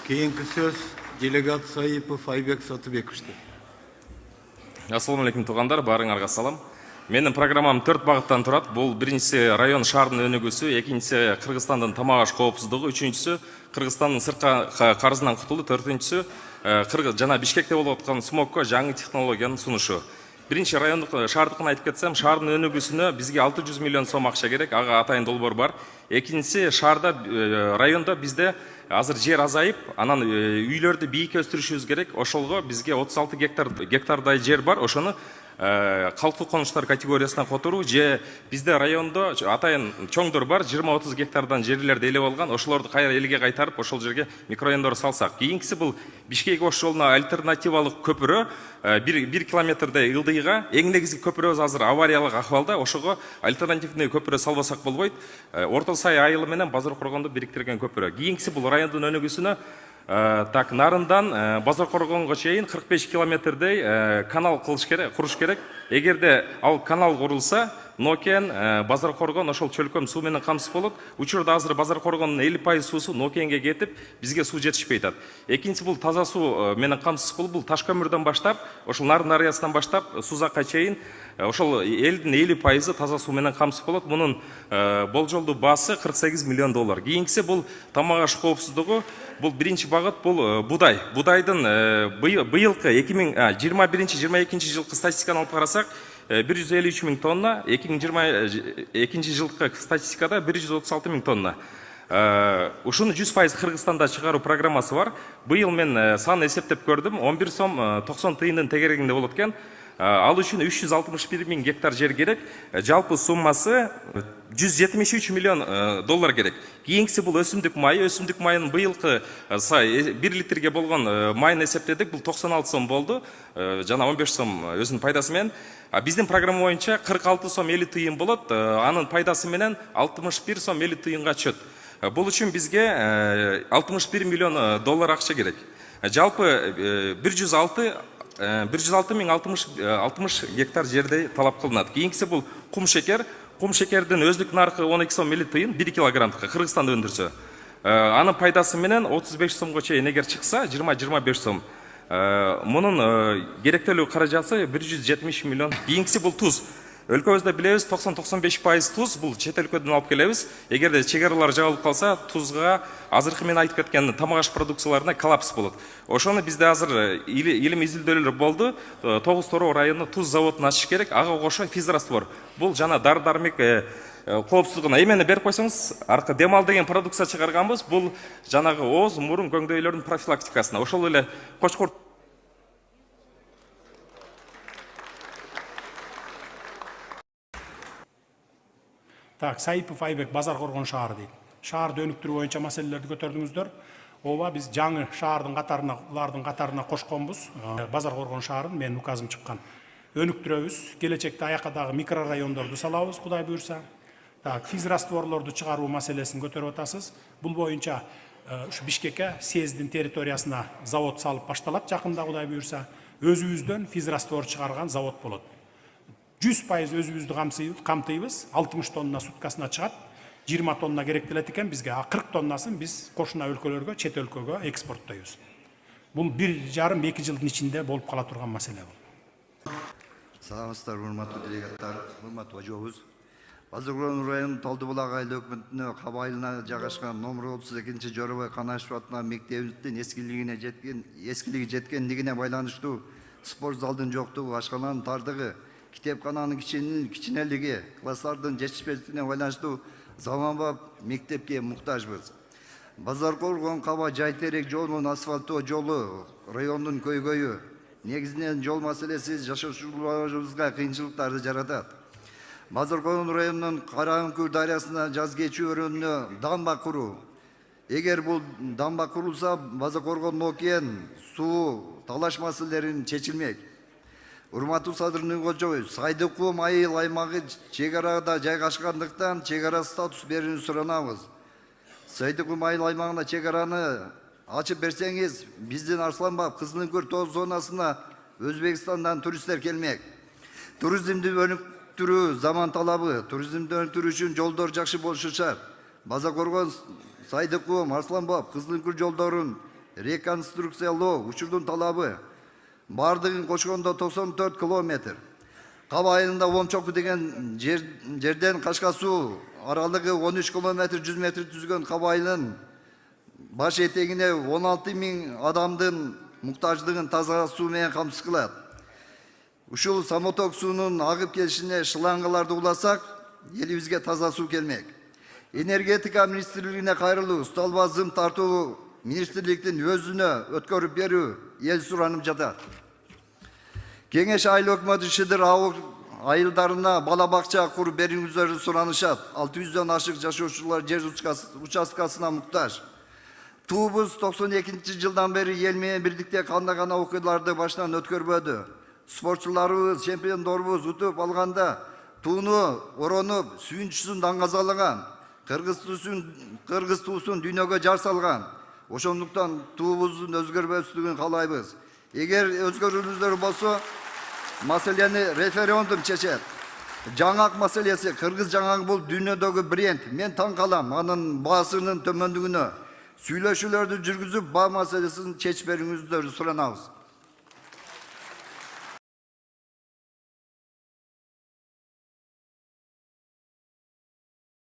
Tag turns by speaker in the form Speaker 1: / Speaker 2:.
Speaker 1: Кейінгі сөз делегат Саипов Айбек Сатыбековичте.
Speaker 2: Ассаламу алейкум туғандар, барыңарға салам. Менің программам 4 бағыттан тұрады. Бұл біріншісі район шардың өнігісі, екіншісі Қырғызстанның тамақ аш қауіпсіздігі, үшіншісі Қырғызстанның сыртқы қарызынан құтылу, төртіншісі жана Бишкекте болып отқан смокқа жаңы технологияны сунушу. Бірінші райондық шардықын айтып кетсем, шардың өнігісіне бізге 600 миллион сом ақша керек, аға атайын долбор бар. Екіншісі шарда районда бізде азыр жер азайып, анан үйлерді бийикке өстүрүшүбүз керек. Ошолго бизге 36 гектардай жер бар. Ошону калктуу конуштар категориясына которуу же бизде райондо атайын чоңдор бар, 20-30 гектардан жерлерди элеп алган. Ошолорду кайра элге кайтарып, ошол жерге микрорайондор салсак. Кийинкиси бул Бишкек Ош жолуна альтернативалык көпүрө, 1 километрдей ылдыйга. Эң негизги көпүрөбүз азыр авариялык акыбалда. Ошого альтернативный көпүрө салбасак болбойт. Орто Сай айылы менен Базар Коргонду бириктирген көпүрө. Кийинкиси бул райондун өнүгүүсүнө Нарындан Базар Коргонго чейин 45 километрдей канал кылыш керек, куруш керек. Эгерде ал канал курулса, Нокен, Базар Коргон ошол чөлкөм суу менен камсыз болот. Учурда азыр Базар Коргондун 50% суусу Нокенге кетип, бизге суу жетишпей атат. Экинчиси бул таза суу менен камсыз болуп, бул Таш көмүрдөн баштап, ошол Нарын дарыясынан баштап Сузакка чейин ошол элдин 50% таза суу менен камсыз болот. Мунун болжолдуу баасы $48 миллион. Кийинкиси бул тамак аш коопсуздугу. Бул биринчи багыт бул будай. Будайдын быйылкы 2021-22 жылкы статистиканы алып карасак, 153 миң тонна, 2022 жылкы статистикада 136 миң тонна. Ушуну 100% Кыргызстанда чыгаруу программасы бар. Быйыл мен сан эсептеп көрдүм, 11 сом 90 тыйындын тегерегинде болот экен. Ал үчүн 361 миң гектар жер керек. Жалпы суммасы $173 миллион керек. Кийинкиси бул өсүмдүк майы. Өсүмдүк майынын быйылкы 1 литрге болгон майын эсептедик. Бул 96 сом болду. Жана 15 сом өзүнүн пайдасы менен. Биздин программа боюнча 46 сом 50 тыйын болот. Анын пайдасы менен 61 сом 50 тыйынга чөт. Бул үчүн бизге $61 миллион акча керек. Жалпы 106 миң 60 гектар жерде талап кылынат. Кийинкиси бул кум шекер. Кум шекердин өздүк наркы 12 сом 50 тыйын 1 килограммдыкы Кыргызстанда өндүрсө. Анын пайдасы менен 35 сомго чейин эгер чыкса 20-25 сом. Мунун керектелүү каражаты 170 миллион. Кийинкиси бул туз. Өлкөбүздө билебиз 90-95% туз бул чет өлкөдөн алып келебиз. Эгерде чек аралар жабылып калса, тузга азыркы мен айтып кеткен тамак аш продукцияларына коллапс болот. Ошону бизде азыр илим изилдөөлөр болду. 9 Тороо районунда туз заводун ачыш керек. Ага кошо физраствор. Бул жана дары-дармек коопсуздугуна эмени берип койсоңуз, аркы демал деген продукция чыгарганбыз. Бул жанагы ооз, мурун, көңдөйлөрдүн профилактикасына. Ошол эле Кочкор
Speaker 3: Саипов Айбек Базар Коргон шаары дейт. Шаарды өнүктүрүү боюнча маселелерди көтөрдүңүздөр. Ооба биз жаңы шаардын катарына кошконбуз. Базар Коргон шаарын менин указым чыккан. Өнүктүрөбүз. Келечекте аяка дагы микрорайондорду салабыз, Кудай буйрса. Физрастворлорду чыгаруу маселесин көтөрүп атасыз. Бул боюнча ушу Бишкекке съездин территориясына завод салып башталат жакында, Кудай буйрса. Өзүбүздөн физраствор чыгарган завод болот. 100% өзүбүздү камтыйбыз, 60 тонна суткасына чыгат, 20 тонна керектелет экен бизге, 40 тоннасын биз кошуна өлкөлөргө, чет өлкөгө экспорттойбуз. Бул 1,5-2 жылдын ичинде болуп кала турган маселе бул.
Speaker 4: Саламатсыздар, урматтуу делегаттар, урматтуу ажообуз. Базар Коргон районунун Талды Булак айыл өкмөтүнө Каба айылына жайгашкан номер 32 Жоробой Канашев атынан мектебибиздин эскилиги жеткендигине байланыштуу спорт залдын жоктугу, ашкананын тардыгы, китепкананын кичинелиги, класстардын жетишпестигине байланыштуу заманбап мектепке муктажбыз. Базар Коргон Каба Жайтерек жолунун асфальттоо жолу райондун көйгөйү. Негизинен жол маселеси жашоочуларыбызга кыйынчылыктарды жаратат. Базар Коргон районунун Караөңкүр дарыясына жаз кечүү өрөөнүнө дамба куруу. Эгер бул дамба курулса, Базар Коргон Нокен суу талаш маселелерин чечилмек. Урматтуу Садыр Нуркожоев, Сайдыкуу айыл аймагы чек арада жайгашкандыктан чек ара статус берүүнү суранабыз. Сайдыкуу айыл аймагына чек араны ачып берсеңиз, биздин Арсланбаб, Кызылөңкүр тоо зонасына Өзбекстандан туристтер келмек. Туризмди өнүктүрүү заман талабы. Туризмди өнүктүрүү үчүн жолдор жакшы болушу шарт. Базар Коргон, Сайдыкуу, Арсланбаб, Кызылөңкүр жолдорун реконструкциялоо учурдун талабы бардыгын кошкондо 94 километр. Каба айылында Омчоку деген жерден Кашка суу аралыгы 13 километр 100 метр түзгөн Каба айылынын баш этегине 16 миң адамдын муктаждыгын таза суу менен камсыз кылат. Ушул самоток суунун агып келишине шлангаларды уласак, элибизге таза суу келмек. Энергетика министрлигине кайрылуу, сталба зым тартуу министрликтин өзүнө өткөрүп берүү эл суранып жатат. Кеңеш айыл өкмөтү Шыдыр айылдарына бала бакча куруп берүүңүздөрү суранышат. 600дөн ашык жашоочулар жер участкасына муктаж. Туубуз 92-жылдан бери эл менен бирдикте кандай окуяларды башынан өткөрбөдү. Спортчуларыбыз, чемпиондорубуз утуп алганда тууну оронуп, сүйүнчүсүн даңгазалаган, кыргыз туусун дүйнөгө жар салган. Ошондуктан туубуздун өзгөрбөсүлүгүн каалайбыз. Эгер өзгөрүүлөр болсо, маселени референдум чечет. Жаңак маселеси, кыргыз жаңак бул дүйнөдөгү бренд. Мен таң калам анын баасынын төмөндүгүнө. Сүйлөшүүлөрдү жүргүзүп, баа маселесин чечип берүүңүздөрдү суранабыз.